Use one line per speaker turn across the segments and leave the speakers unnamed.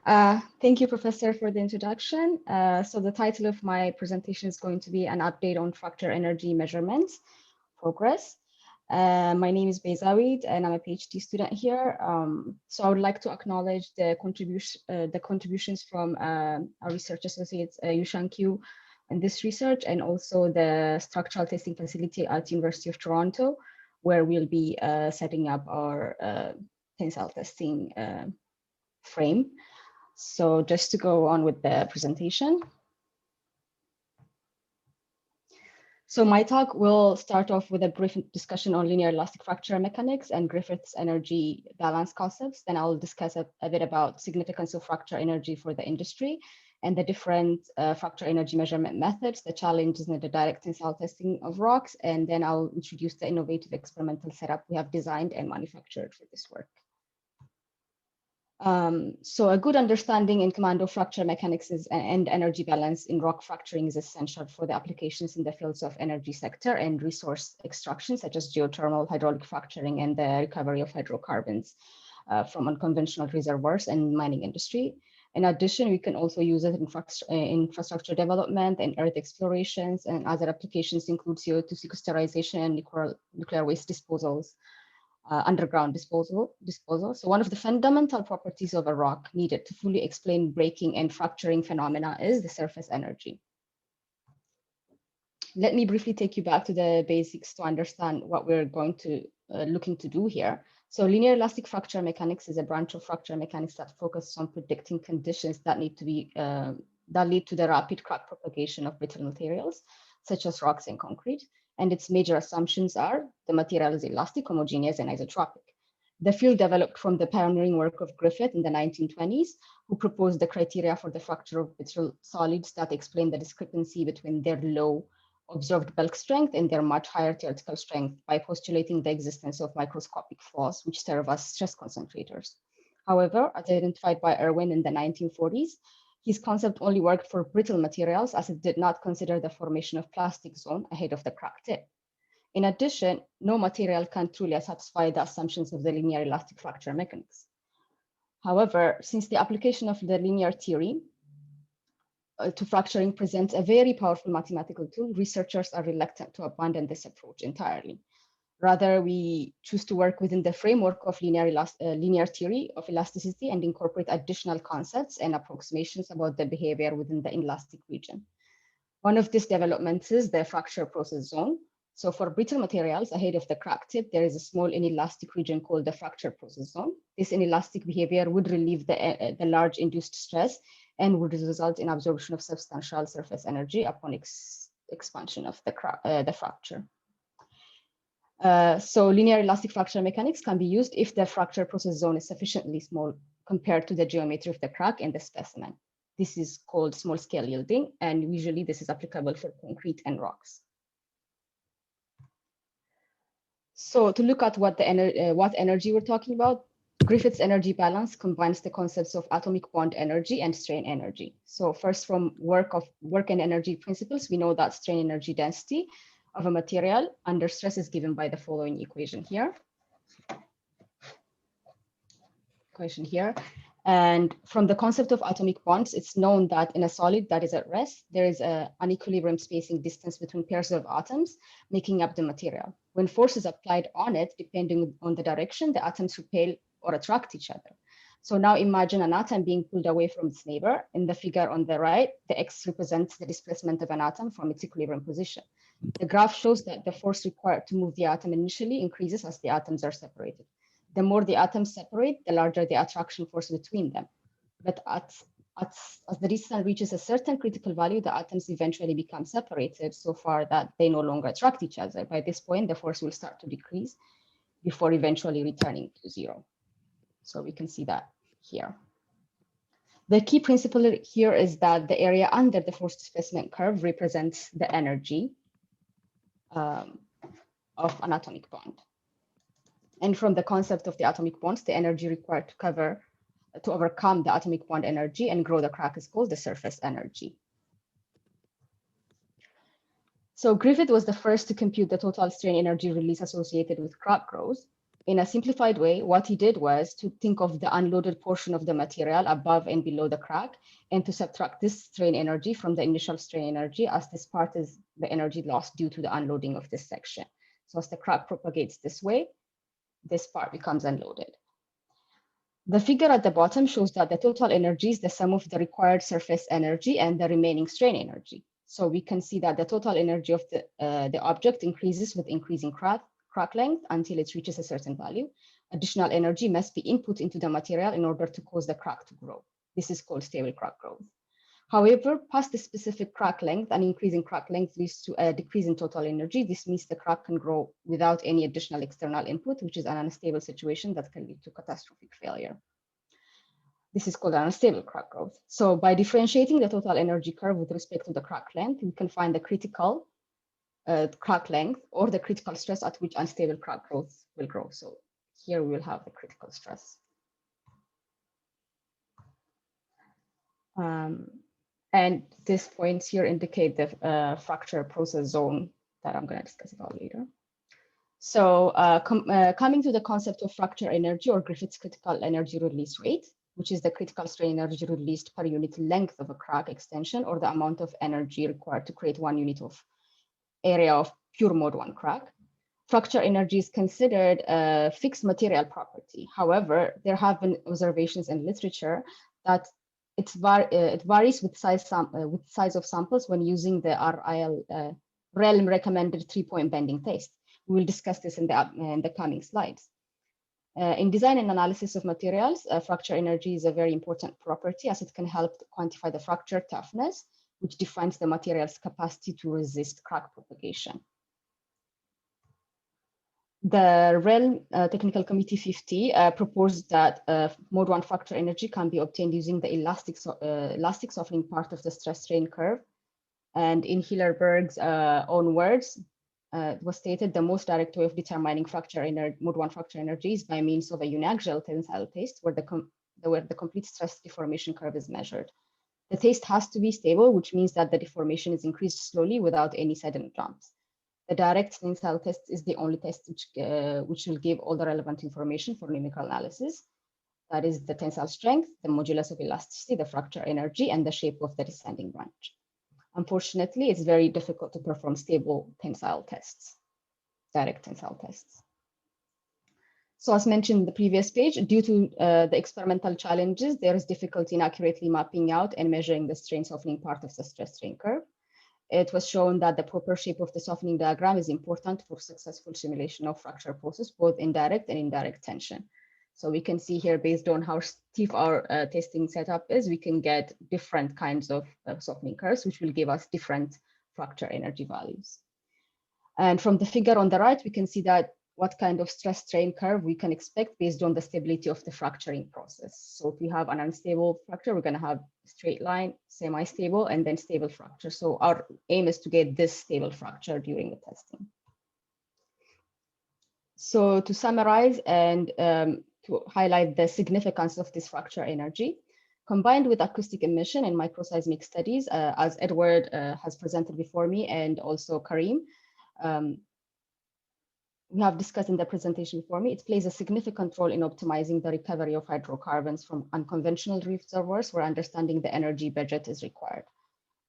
Thank you, Professor, for the introduction. So the title of my presentation is going to be an update on fracture energy measurements progress. My name is Bezawit, and I'm a PhD student here. So I would like to acknowledge the contributions from our research associates, Yushan Q, in this research, and also the structural testing facility at University of Toronto, where we'll be setting up our tensile testing frame. So just to go on with the presentation. So my talk will start off with a brief discussion on linear elastic fracture mechanics and Griffith's energy balance concepts. Then I'll discuss a bit about significance of fracture energy for the industry and the different fracture energy measurement methods, the challenges in the direct tensile testing of rocks, and then I'll introduce the innovative experimental setup we have designed and manufactured for this work. So a good understanding and command of fracture mechanics and energy balance in rock fracturing is essential for the applications in the fields of energy sector and resource extraction, such as geothermal, hydraulic fracturing, and the recovery of hydrocarbons from unconventional reservoirs and mining industry. In addition, we can also use it in infrastructure development and earth explorations, and other applications include CO2 sequestration and nuclear waste disposals. Underground disposal. So one of the fundamental properties of a rock needed to fully explain breaking and fracturing phenomena is the surface energy. Let me briefly take you back to the basics to understand what we're going to looking to do here. So linear elastic fracture mechanics is a branch of fracture mechanics that focuses on predicting conditions that need to be that lead to the rapid crack propagation of brittle materials, such as rocks and concrete. And its major assumptions are the material is elastic, homogeneous, and isotropic. The field developed from the pioneering work of Griffith in the 1920s, who proposed the criteria for the fracture of brittle solids that explain the discrepancy between their low observed bulk strength and their much higher theoretical strength by postulating the existence of microscopic flaws, which serve as stress concentrators. However, as identified by Irwin in the 1940s, his concept only worked for brittle materials as it did not consider the formation of plastic zone ahead of the crack tip. In addition, no material can truly satisfy the assumptions of the linear elastic fracture mechanics. However, since the application of the linear theory to fracturing presents a very powerful mathematical tool, researchers are reluctant to abandon this approach entirely. Rather, we choose to work within the framework of linear theory of elasticity and incorporate additional concepts and approximations about the behavior within the inelastic region. One of these developments is the fracture process zone. So for brittle materials ahead of the crack tip, there is a small inelastic region called the fracture process zone. This inelastic behavior would relieve the large induced stress and would result in absorption of substantial surface energy upon expansion of the fracture. So linear elastic fracture mechanics can be used if the fracture process zone is sufficiently small compared to the geometry of the crack and the specimen. This is called small scale yielding, and usually this is applicable for concrete and rocks. So to look at what energy we're talking about, Griffith's energy balance combines the concepts of atomic bond energy and strain energy. So first, from work and energy principles, we know that strain energy density of a material under stress is given by the following equation here. And from the concept of atomic bonds, it's known that in a solid that is at rest, there is an equilibrium spacing distance between pairs of atoms making up the material. When force is applied on it, depending on the direction, the atoms repel or attract each other. So now imagine an atom being pulled away from its neighbor. In the figure on the right, the X represents the displacement of an atom from its equilibrium position. The graph shows that the force required to move the atom initially increases as the atoms are separated. The more the atoms separate, the larger the attraction force between them. But as the distance reaches a certain critical value, the atoms eventually become separated so far that they no longer attract each other. By this point, the force will start to decrease before eventually returning to zero. So we can see that here. The key principle here is that the area under the force displacement curve represents the energy of an atomic bond. And from the concept of the atomic bonds, the energy required to overcome the atomic bond energy and grow the crack is called the surface energy. So Griffith was the first to compute the total strain energy release associated with crack growth. in a simplified way, what he did was to think of the unloaded portion of the material above and below the crack, and to subtract this strain energy from the initial strain energy, as this part is the energy lost due to the unloading of this section. So as the crack propagates this way, this part becomes unloaded. The figure at the bottom shows that the total energy is the sum of the required surface energy and the remaining strain energy. So we can see that the total energy of the object increases with increasing crack length until it reaches a certain value. Additional energy must be input into the material in order to cause the crack to grow. This is called stable crack growth. However, past the specific crack length, an increase in crack length leads to a decrease in total energy. This means the crack can grow without any additional external input, which is an unstable situation that can lead to catastrophic failure. This is called unstable crack growth. So by differentiating the total energy curve with respect to the crack length, we can find the critical crack length or the critical stress at which unstable crack growth will grow. So here we will have the critical stress. And these points here indicate the fracture process zone that I'm going to discuss about later. So coming to the concept of fracture energy, or Griffith's critical energy release rate, which is the critical strain energy released per unit length of a crack extension, or the amount of energy required to create 1 unit of area of pure mode 1 crack. Fracture energy is considered a fixed material property. However, there have been observations in literature that it varies with size of samples when using the RILEM recommended 3-point bending test. We will discuss this in the coming slides. In design and analysis of materials, fracture energy is a very important property, as it can help to quantify the fracture toughness, which defines the material's capacity to resist crack propagation. The RILEM Technical Committee 50 proposed that mode 1 fracture energy can be obtained using the elastic softening part of the stress strain curve. And in Hillerberg's own words, it was stated the most direct way of determining mode 1 fracture energy is by means of a uniaxial tensile test where the complete stress deformation curve is measured. The test has to be stable, which means that the deformation is increased slowly without any sudden jumps. The direct tensile test is the only test which will give all the relevant information for numerical analysis. That is the tensile strength, the modulus of elasticity, the fracture energy, and the shape of the descending branch. Unfortunately, it's very difficult to perform stable tensile tests, direct tensile tests. So as mentioned in the previous page, due to the experimental challenges, there is difficulty in accurately mapping out and measuring the strain softening part of the stress strain curve. It was shown that the proper shape of the softening diagram is important for successful simulation of fracture process, both in direct and indirect tension. So we can see here, based on how stiff our testing setup is, we can get different kinds of softening curves, which will give us different fracture energy values. And from the figure on the right, we can see that what kind of stress strain curve we can expect based on the stability of the fracturing process. So if we have an unstable fracture, we're going to have straight line, semi-stable, and then stable fracture. So our aim is to get this stable fracture during the testing. So to summarize and to highlight the significance of this fracture energy, combined with acoustic emission and microseismic studies, as Edward has presented before me, and also Karim, we have discussed in the presentation before me, it plays a significant role in optimizing the recovery of hydrocarbons from unconventional reservoirs where understanding the energy budget is required.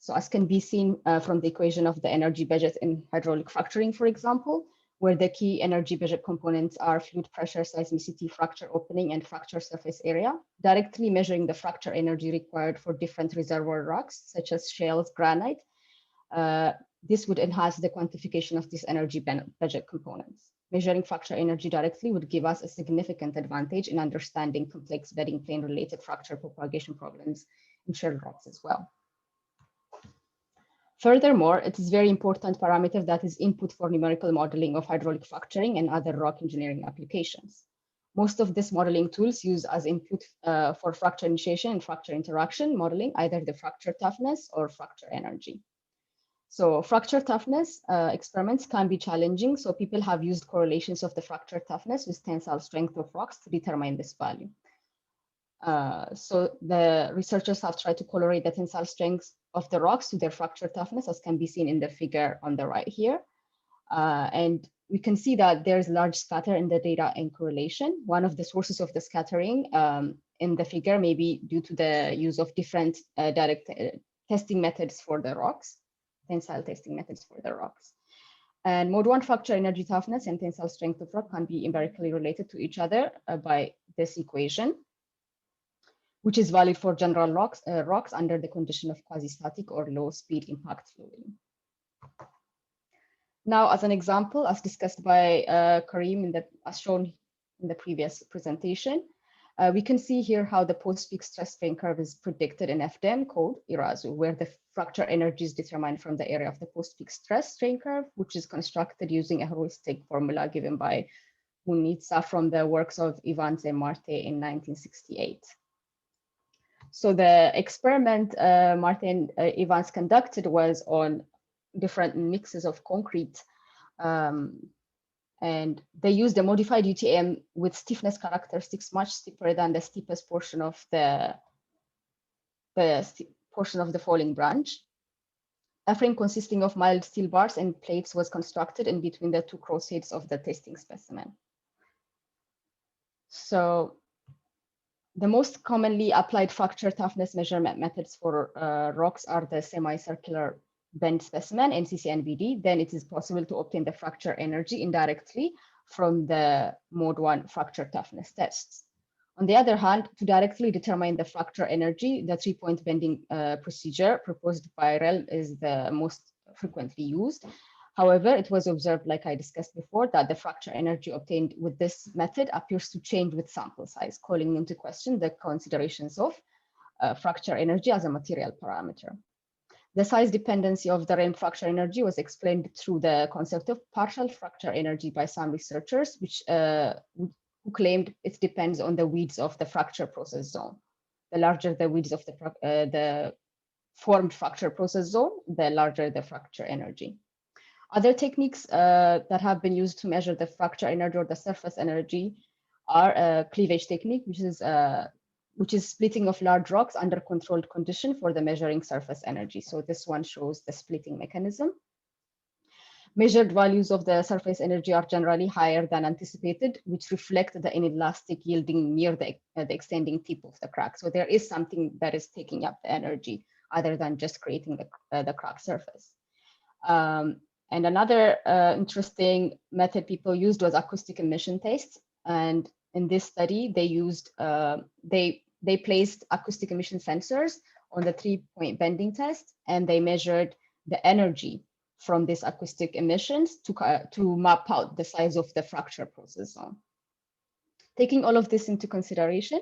So as can be seen from the equation of the energy budget in hydraulic fracturing, for example, where the key energy budget components are fluid pressure, seismicity, fracture opening, and fracture surface area, directly measuring the fracture energy required for different reservoir rocks, such as shales, granite. This would enhance the quantification of these energy budget components. Measuring fracture energy directly would give us a significant advantage in understanding complex bedding plane related fracture propagation problems in shale rocks as well. Furthermore, it is very important parameter that is input for numerical modeling of hydraulic fracturing and other rock engineering applications. Most of these modeling tools use as input for fracture initiation and fracture interaction modeling, either the fracture toughness or fracture energy. So fracture toughness experiments can be challenging. So people have used correlations of the fracture toughness with tensile strength of rocks to determine this value. So the researchers have tried to correlate the tensile strength of the rocks to their fracture toughness, as can be seen in the figure on the right here. And we can see that there's large scatter in the data and correlation. One of the sources of the scattering in the figure may be due to the use of different direct testing methods for the rocks, tensile testing methods for the rocks. And mode 1 fracture energy toughness and tensile strength of rock can be empirically related to each other by this equation, which is valid for general rocks under the condition of quasi-static or low speed impact flowing. Now, as an example, as discussed by Karim as shown in the previous presentation, we can see here how the post-peak stress strain curve is predicted in FDEM code IRAZU, where the fracture energy is determined from the area of the post-peak stress strain curve, which is constructed using a heuristic formula given by Munjiza from the works of Evans and Marathe in 1968. So the experiment Marathe and Evans conducted was on different mixes of concrete, and they used a modified UTM with stiffness characteristics much steeper than the steepest portion of the falling branch. A frame consisting of mild steel bars and plates was constructed in between the two crossheads of the testing specimen. So the most commonly applied fracture toughness measurement methods for rocks are the semicircular bend specimen, NCC-NBD. Then it is possible to obtain the fracture energy indirectly from the mode 1 fracture toughness tests. On the other hand, to directly determine the fracture energy, the 3-point bending procedure proposed by RILEM is the most frequently used. However, it was observed, like I discussed before, that the fracture energy obtained with this method appears to change with sample size, calling into question the considerations of fracture energy as a material parameter. The size dependency of the RILEM fracture energy was explained through the concept of partial fracture energy by some researchers, who claimed it depends on the width of the fracture process zone. The larger the width of the formed fracture process zone, the larger the fracture energy. Other techniques that have been used to measure the fracture energy or the surface energy are cleavage technique, which is splitting of large rocks under controlled condition for the measuring surface energy. So this one shows the splitting mechanism. Measured values of the surface energy are generally higher than anticipated, which reflect the inelastic yielding near the extending tip of the crack. So there is something that is taking up the energy other than just creating the crack surface. And another interesting method people used was acoustic emission tests. And in this study, they used they placed acoustic emission sensors on the 3-point bending test, and they measured the energy from these acoustic emissions to map out the size of the fracture process zone. Taking all of this into consideration,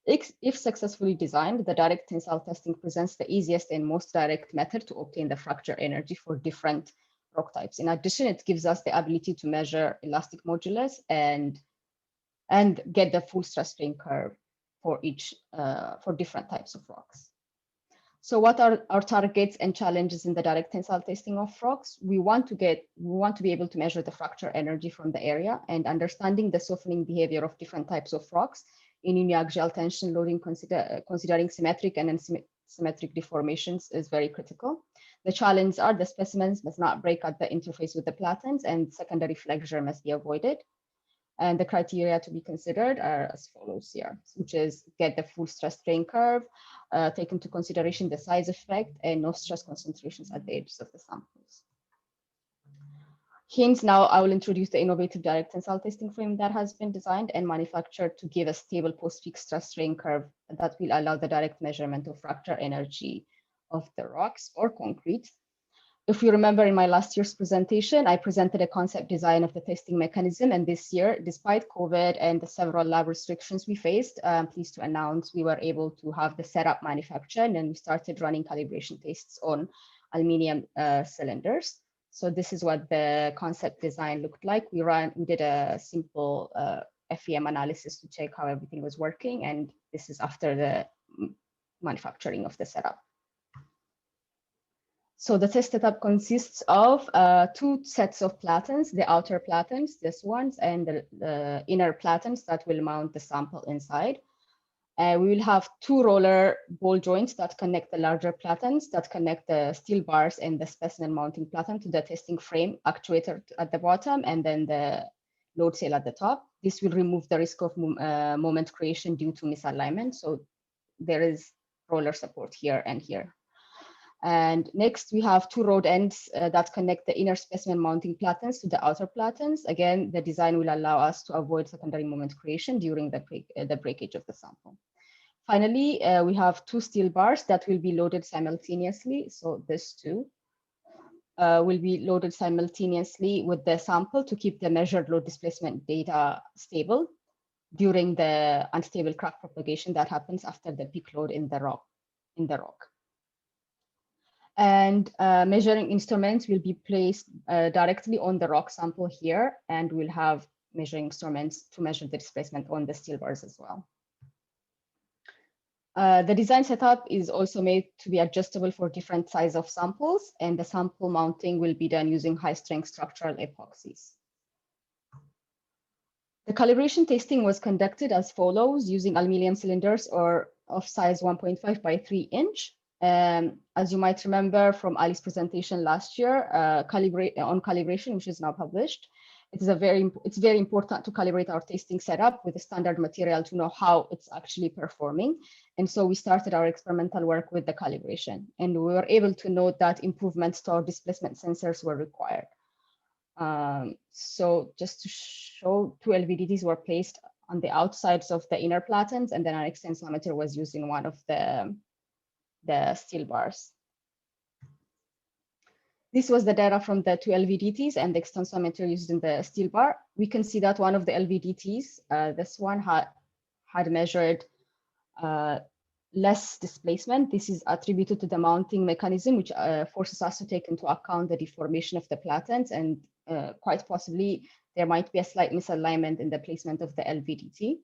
if successfully designed, the direct tensile testing presents the easiest and most direct method to obtain the fracture energy for different rock types. In addition, it gives us the ability to measure elastic modulus and get the full stress strain curve for different types of rocks. So what are our targets and challenges in the direct tensile testing of rocks? We want to be able to measure the fracture energy from the area, and understanding the softening behavior of different types of rocks in uniaxial tension loading, considering symmetric and asymmetric deformations is very critical. The challenges are the specimens must not break at the interface with the platens, and secondary flexure must be avoided. And the criteria to be considered are as follows here, which is get the full stress strain curve, take into consideration the size effect, and no stress concentrations at the edges of the samples. Hence, now I will introduce the innovative direct tensile testing frame that has been designed and manufactured to give a stable post-peak stress strain curve that will allow the direct measurement of fracture energy of the rocks or concrete. If you remember in my last year's presentation, I presented a concept design of the testing mechanism. And this year, despite COVID and the several lab restrictions we faced, I'm pleased to announce we were able to have the setup manufactured, and we started running calibration tests on aluminum cylinders. So this is what the concept design looked like. We did a simple FEM analysis to check how everything was working. And this is after the manufacturing of the setup. So the test setup consists of 2 sets of platens, the outer platens, this ones, and the inner platens that will mount the sample inside. We will have 2 roller ball joints that connect the larger platens, that connect the steel bars and the specimen mounting platen to the testing frame actuator at the bottom, and then the load sail at the top. This will remove the risk of moment creation due to misalignment. So there is roller support here and here. And next, we have 2 rod ends that connect the inner specimen mounting platens to the outer platens. Again, the design will allow us to avoid secondary moment creation during the breakage of the sample. Finally, we have 2 steel bars that will be loaded simultaneously. So this too will be loaded simultaneously with the sample to keep the measured load displacement data stable during the unstable crack propagation that happens after the peak load in the rock. And measuring instruments will be placed directly on the rock sample here, and we'll have measuring instruments to measure the displacement on the steel bars as well. The design setup is also made to be adjustable for different size of samples, and the sample mounting will be done using high-strength structural epoxies. The calibration testing was conducted as follows, using aluminum cylinders of size 1.5 by 3 inch. As you might remember from Ali's presentation last year on calibration, which is now published, it's very important to calibrate our testing setup with a standard material to know how it's actually performing. And so we started our experimental work with the calibration, and we were able to note that improvements to our displacement sensors were required. So just to show, 2 LVDTs were placed on the outsides of the inner platens, and then an extensometer was used in one of the steel bars. This was the data from the 2 LVDTs and the extensometer used in the steel bar. We can see that one of the LVDTs, this one had measured less displacement. This is attributed to the mounting mechanism, which forces us to take into account the deformation of the platens, and quite possibly there might be a slight misalignment in the placement of the LVDT.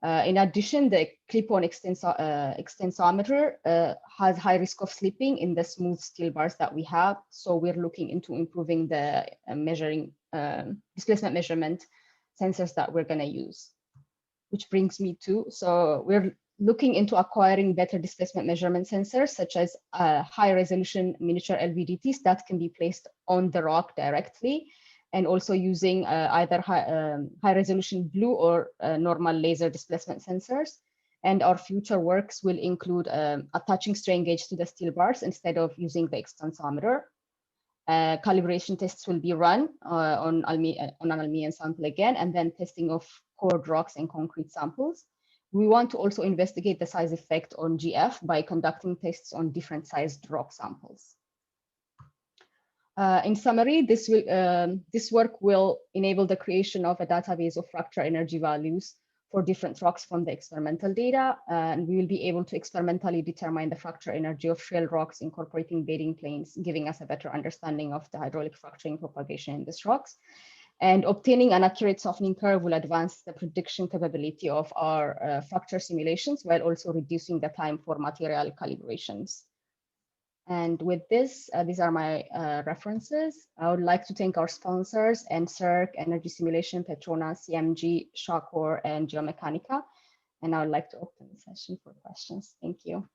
In addition, the clip-on extensometer has high risk of slipping in the smooth steel bars that we have. So we're looking into improving the displacement measurement sensors that we're going to use. Which brings me to, so we're looking into acquiring better displacement measurement sensors, such as high resolution miniature LVDTs that can be placed on the rock directly, and also using either high resolution blue or normal laser displacement sensors. And our future works will include attaching strain gauge to the steel bars instead of using the extensometer. Calibration tests will be run on an aluminum sample again, and then testing of cored rocks and concrete samples. We want to also investigate the size effect on GF by conducting tests on different sized rock samples. In summary, this work will enable the creation of a database of fracture energy values for different rocks from the experimental data, and we will be able to experimentally determine the fracture energy of shale rocks incorporating bedding planes, giving us a better understanding of the hydraulic fracturing propagation in these rocks. And obtaining an accurate softening curve will advance the prediction capability of our fracture simulations, while also reducing the time for material calibrations. And with this, these are my references. I would like to thank our sponsors, NSERC-Energi Simulation, Petronas, CMG, Shawcor, and Geomechanica. And I would like to open the session for questions. Thank you.